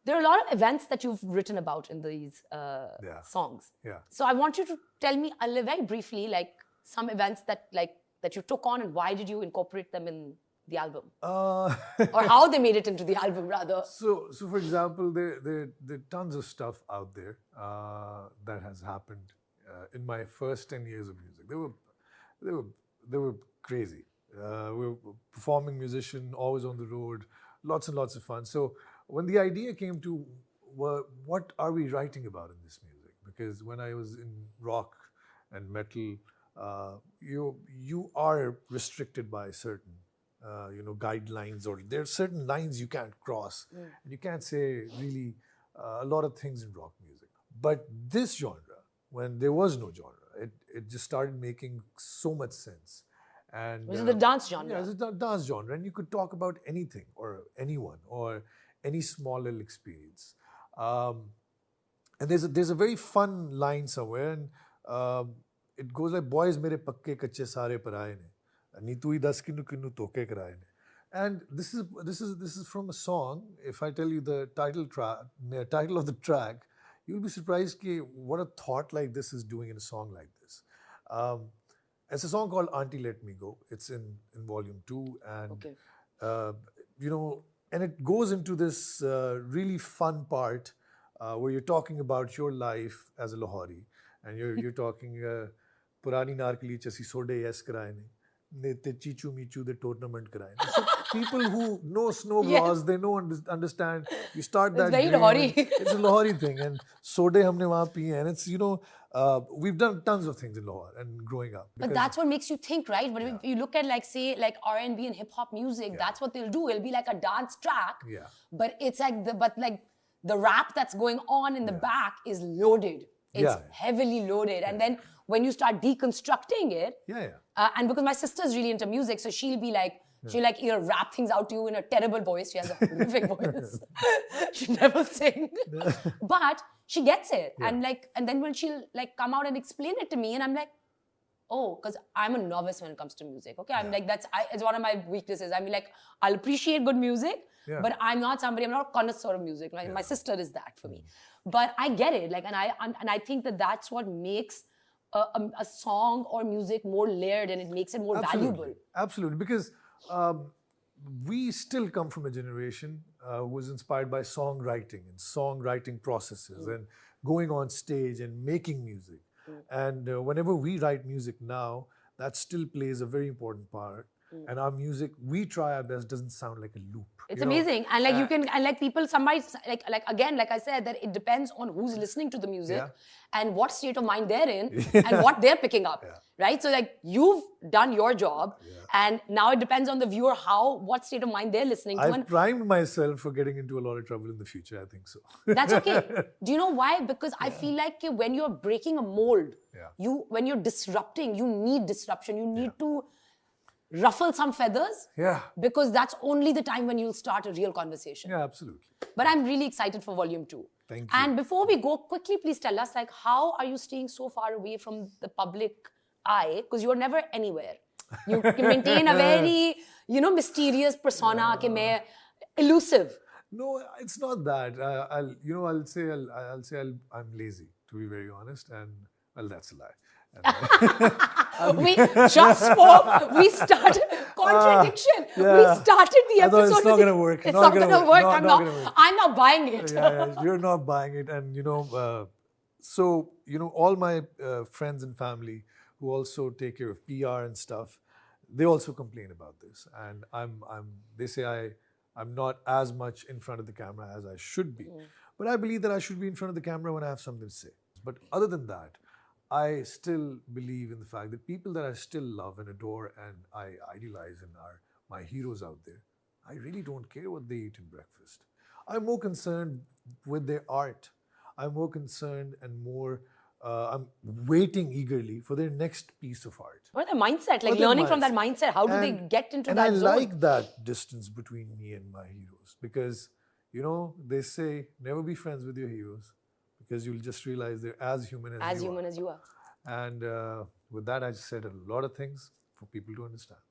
there are a lot of events that you've written about in these songs. Yeah. So I want you to tell me very briefly, like some events that you took on, and why did you incorporate them in the album, or how they made it into the album, rather. So for example, there are tons of stuff out there that has happened in my first 10 years of music. They were crazy. We were performing musician, always on the road, lots and lots of fun. So when the idea came to what are we writing about in this music? Because when I was in rock and metal, you are restricted by certain guidelines, or there are certain lines you can't cross. And you can't say really a lot of things in rock music. But this genre, when there was no genre, it just started making so much sense. And this is the dance genre. Yeah, it's a dance genre, and you could talk about anything or anyone or any small little experience. And there's a very fun line somewhere, and it goes like, "Boys mere pakke kache sare paraye ne, ni tu hi das kinu kinu toke karaye ne." And this is from a song. If I tell you the title of the track, you'll be surprised ki what a thought like this is doing in a song like this. It's a song called "Auntie Let Me Go." It's in volume 2, and and it goes into this really fun part where you're talking about your life as a Lahori, and you're talking Purani Narkali chasi sode yes karaye ne, te chichu michu the tournament karaye ne. So people who know snow laws, they know understand. You start that. It's very Lahori. It's a Lahori thing, and sode humne wahan piye, and it's we've done tons of things in Lahore and growing up. But that's what makes you think, right? But if you look at say R&B and hip hop music, that's what they'll do. It'll be like a dance track. Yeah. But it's like the rap that's going on in the back is loaded. It's heavily loaded. And then when you start deconstructing it, and because my sister's really into music, so she'll be like, she'll either rap things out to you in a terrible voice. She has a horrific voice. She'll never sing. But she gets it. And then when she'll come out and explain it to me, and I'm like, oh, because I'm a novice when it comes to music. Okay, I'm like, it's one of my weaknesses. I mean, I'll appreciate good music, but I'm not a connoisseur of music. My sister is that for me. But I get it. And I think that's what makes a song or music more layered, and it makes it more valuable. Absolutely, because we still come from a generation who was inspired by songwriting and songwriting processes and going on stage and making music. And whenever we write music now, that still plays a very important part. And our music, we try our best, doesn't sound like a loop. It's amazing. And you can, and people, somebody, again, like I said, that it depends on who's listening to the music and what state of mind they're in and what they're picking up, right? So you've done your job, and now it depends on the viewer what state of mind they're listening to. I've primed myself for getting into a lot of trouble in the future, I think so. That's okay. Do you know why? Because I feel like when you're breaking a mold, when you're disrupting, you need disruption. You need to ruffle some feathers, because that's only the time when you'll start a real conversation. Yeah, absolutely. But I'm really excited for volume 2. Thank you. And before we go, quickly, please tell us, how are you staying so far away from the public eye? Because you're never anywhere. You can maintain a very, mysterious persona, elusive. No, it's not that. I'll say I'm lazy, to be very honest, and well, that's a lie. We just spoke. We started contradiction. We started the episode. It's not going to work. It's not going to work. I'm not buying it. You're not buying it, and so all my friends and family who also take care of PR and stuff, they also complain about this, and they say I'm not as much in front of the camera as I should be, but I believe that I should be in front of the camera when I have something to say. But other than that, I still believe in the fact that people that I still love and adore and I idealize and are my heroes out there, I really don't care what they eat in breakfast. I'm more concerned with their art. I'm more concerned and more, I'm waiting eagerly for their next piece of art. What their mindset? Learning from that mindset. How do they get into that zone? And I like that distance between me and my heroes, because, they say never be friends with your heroes, because you'll just realize they're as human as you are. As you are. And with that, I said a lot of things for people to understand.